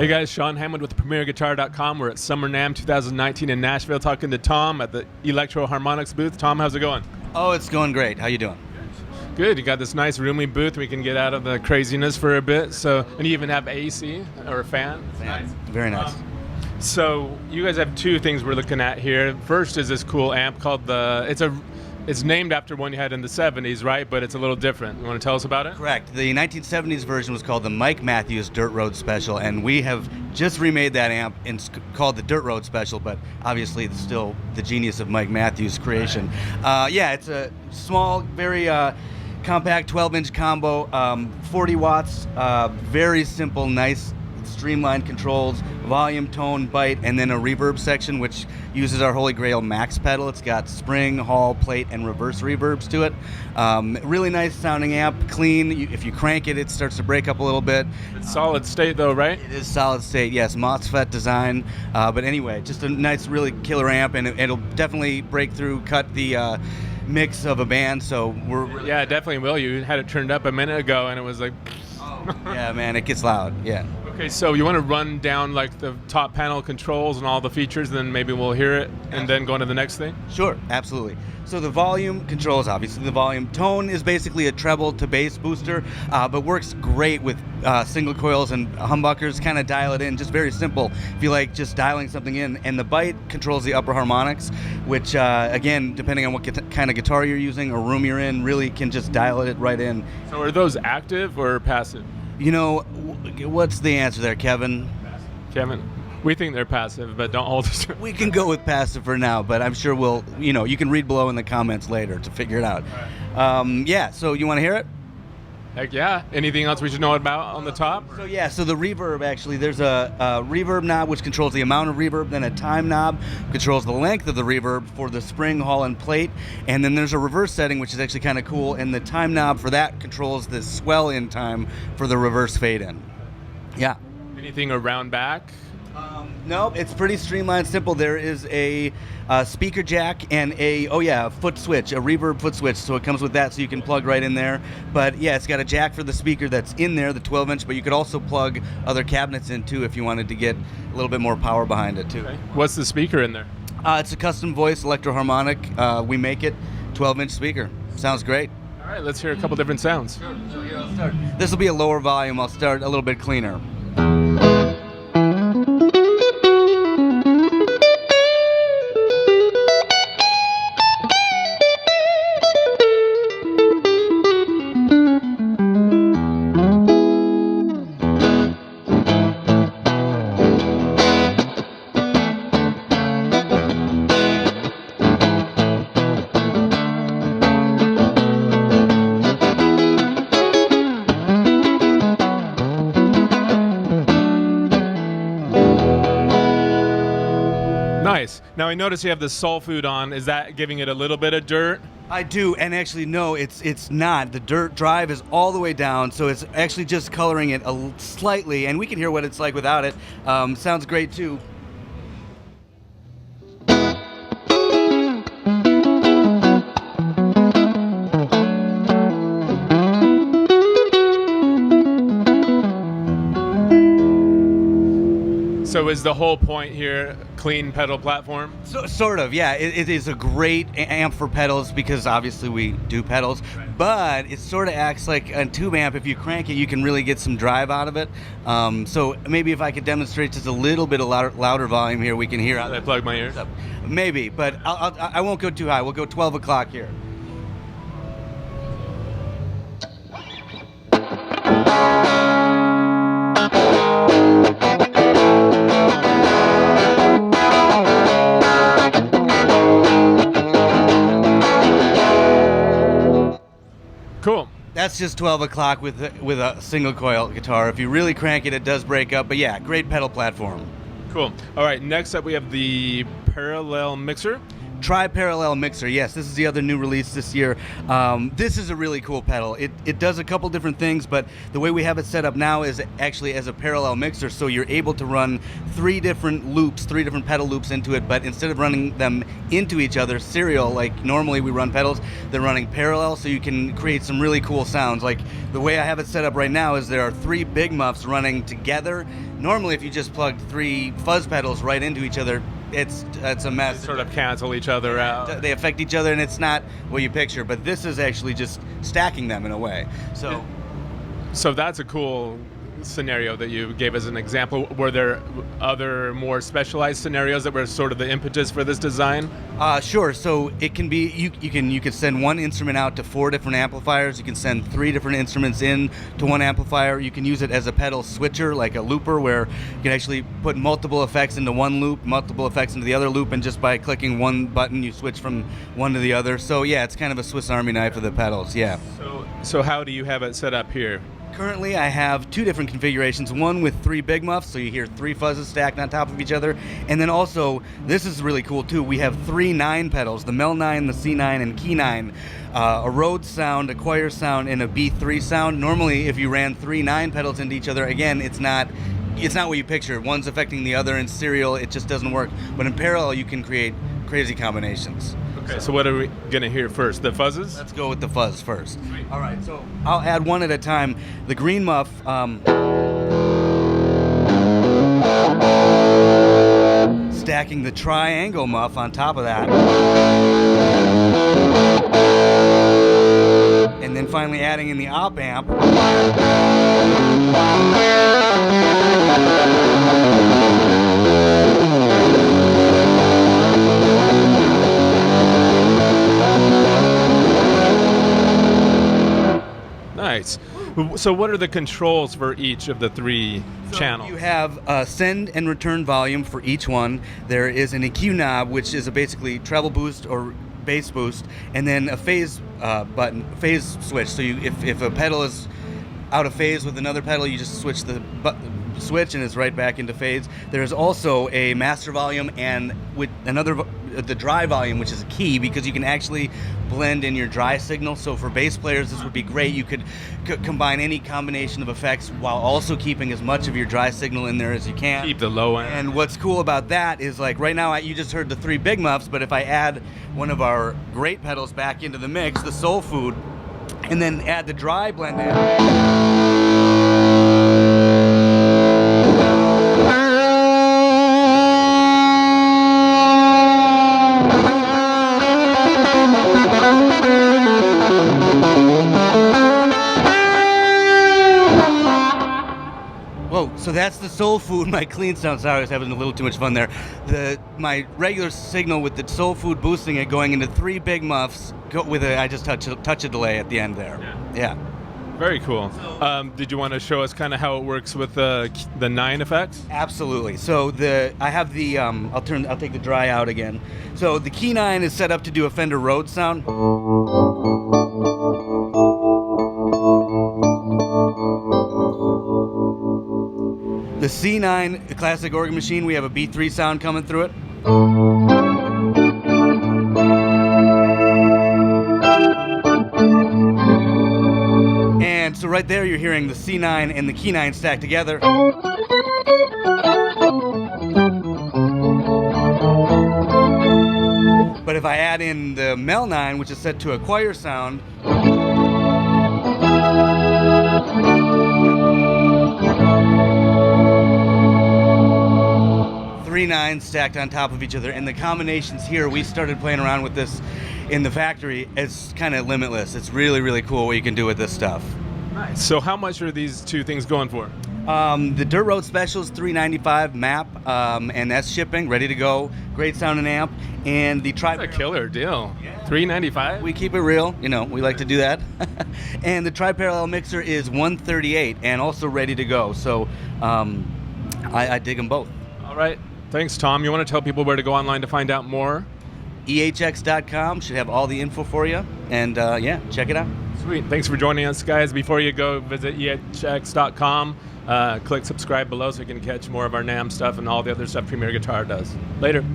Hey guys, Sean Hammond with PremierGuitar.com. We're at Summer NAMM 2019 in Nashville talking to Tom at the Electro-Harmonix booth. Tom, how's it going? Oh, it's going great. How you doing? Good. You got this nice roomy booth. We can get out of the craziness for a bit. So, and you even have AC or a fan. Nice. Very nice. So you guys have two things we're looking at here. First is this cool amp called it's named after one you had in the 70s, right? But it's a little different. You want to tell us about it? Correct. The 1970s version was called the Mike Matthews Dirt Road Special, and we have just remade that amp and called the Dirt Road Special, but obviously it's still the genius of Mike Matthews' creation. Yeah, it's a small, very compact 12-inch combo, 40 watts, very simple, nice, streamlined controls, volume, tone, bite, and then a reverb section which uses our Holy Grail Max pedal. It's got spring, hall, plate, and reverse reverbs to it. Really nice sounding amp, clean. If you crank it, it starts to break up a little bit. It's solid state though, right? It is solid state, yes, MOSFET design. But anyway, just a nice, really killer amp, and it'll definitely break through, cut the mix of a band. So yeah, it definitely will. You had it turned up a minute ago, and it was like. Yeah, man, it gets loud. Yeah. Okay, so you want to run down like the top panel controls and all the features, and then maybe we'll hear it, and then go on to the next thing? Sure, absolutely. So the volume controls, obviously the volume. Tone is basically a treble to bass booster, but works great with single coils and humbuckers. Kind of dial it in, just very simple. If you like just dialing something in. And the bite controls the upper harmonics, which again, depending on what kind of guitar you're using or room you're in, really can just dial it right in. So are those active or passive? You know, what's the answer there, Kevin? Kevin, we think they're passive, but don't hold us. We can go with passive for now, but I'm sure we'll, you can read below in the comments later to figure it out. Right. Yeah, so you want to hear it? Heck yeah. Anything else we should know about on the top? So the reverb, actually, there's a reverb knob which controls the amount of reverb, then a time knob controls the length of the reverb for the spring, hall, and plate, and then there's a reverse setting which is actually kind of cool, and the time knob for that controls the swell in time for the reverse fade in. Yeah. Anything around back? No, it's pretty streamlined, simple. There is a speaker jack and a foot switch, a reverb foot switch. So it comes with that, so you can plug right in there. But yeah, it's got a jack for the speaker that's in there, the 12-inch. But you could also plug other cabinets in too if you wanted to get a little bit more power behind it too. Okay. What's the speaker in there? It's a custom voice Electro-Harmonix. We make it 12-inch speaker. Sounds great. All right, let's hear a couple different sounds. Sure. So here, I'll start. This will be a lower volume. I'll start a little bit cleaner. Nice. Now I notice you have the soul food on. Is that giving it a little bit of dirt? I do, and actually no, it's not. The dirt drive is all the way down, so it's actually just coloring it slightly, and we can hear what it's like without it. Sounds great too. So is the whole point here clean pedal platform? So, sort of, yeah. It is a great amp for pedals because obviously we do pedals, right. But it sort of acts like a tube amp. If you crank it, you can really get some drive out of it. So maybe if I could demonstrate just a little bit of louder volume here, we can hear. Did I plug my ears? Maybe, but I won't go too high. We'll go 12 o'clock here. Cool. That's just 12 o'clock with a single coil guitar. If you really crank it, it does break up. But yeah, great pedal platform. Cool. All right, next up we have the parallel mixer. tri-parallel mixer. Yes, this is the other new release this year. This is a really cool pedal. It does a couple different things, but the way we have it set up now is actually as a parallel mixer, so you're able to run 3 different loops, 3 different pedal loops into it, but instead of running them into each other serial, like normally we run pedals, they're running parallel, so you can create some really cool sounds. Like the way I have it set up right now is there are 3 big muffs running together. Normally if you just plugged 3 fuzz pedals right into each other, it's a mess. They sort of cancel each other out. They affect each other, and it's not what you picture. But this is actually just stacking them in a way. So that's a cool scenario that you gave as an example. Were there other more specialized scenarios that were sort of the impetus for this design? Sure. So it can be you can send one instrument out to 4 different amplifiers. You can send 3 different instruments in to one amplifier. You can use it as a pedal switcher, like a looper, where you can actually put multiple effects into one loop, multiple effects into the other loop, and just by clicking one button, you switch from one to the other. So yeah, it's kind of a Swiss Army knife of the pedals. Yeah. So how do you have it set up here? Currently, I have 2 different configurations. One with 3 big muffs, so you hear 3 fuzzes stacked on top of each other. And then also, this is really cool too, we have 3 9 pedals, the Mel 9, the C 9, and Key 9. A Rhodes sound, a choir sound, and a B3 sound. Normally, if you ran 3 9 pedals into each other, again, it's not what you picture. One's affecting the other in serial, it just doesn't work. But in parallel, you can create crazy combinations. Okay, so what are we going to hear first? The fuzzes? Let's go with the fuzz first. Sweet. All right, so I'll add one at a time. The green muff, stacking the triangle muff on top of that. And then finally adding in the op amp. Nice. So what are the controls for each of the 3 channels? You have send and return volume for each one. There is an EQ knob, which is basically treble boost or bass boost, and then a phase button, phase switch. So if a pedal is out of phase with another pedal, you just switch the switch and it's right back into phase. There's also a master volume and with the dry volume, which is a key because you can actually blend in your dry signal. So for bass players, this would be great. You could combine any combination of effects while also keeping as much of your dry signal in there as you can. Keep the low end. And what's cool about that is, like right now, you just heard the 3 big muffs, but if I add one of our great pedals back into the mix, the Soul Food, and then add the dry blend in. Whoa, so that's the Soul Food, my clean sound. Sorry, I was having a little too much fun there. My regular signal with the Soul Food boosting it, going into 3 big muffs, I just touch a delay at the end there. Yeah. Very cool. Did you want to show us kind of how it works with the 9 effects? Absolutely. So I have the I'll take the dry out again. So the Key 9 is set up to do a Fender Rhodes sound. The C9, the classic organ machine, we have a B3 sound coming through it. And so right there you're hearing the C9 and the Key 9 stacked together. But if I add in the Mel 9, which is set to a choir sound, 3 9s stacked on top of each other, and the combinations here, we started playing around with this in the factory. It's kind of limitless. It's really, really cool what you can do with this stuff. Nice. So how much are these 2 things going for? The Dirt Road Special is $395 MAP, and that's shipping, ready to go. Great sound and amp. And the That's a killer deal. Yeah. $395? We keep it real, we like to do that. And the tri-parallel mixer is $138 and also ready to go. So I dig them both. All right. Thanks, Tom. You want to tell people where to go online to find out more? ehx.com should have all the info for you. And check it out. Sweet. Thanks for joining us, guys. Before you go, visit ehx.com. Click subscribe below so you can catch more of our NAMM stuff and all the other stuff Premier Guitar does. Later.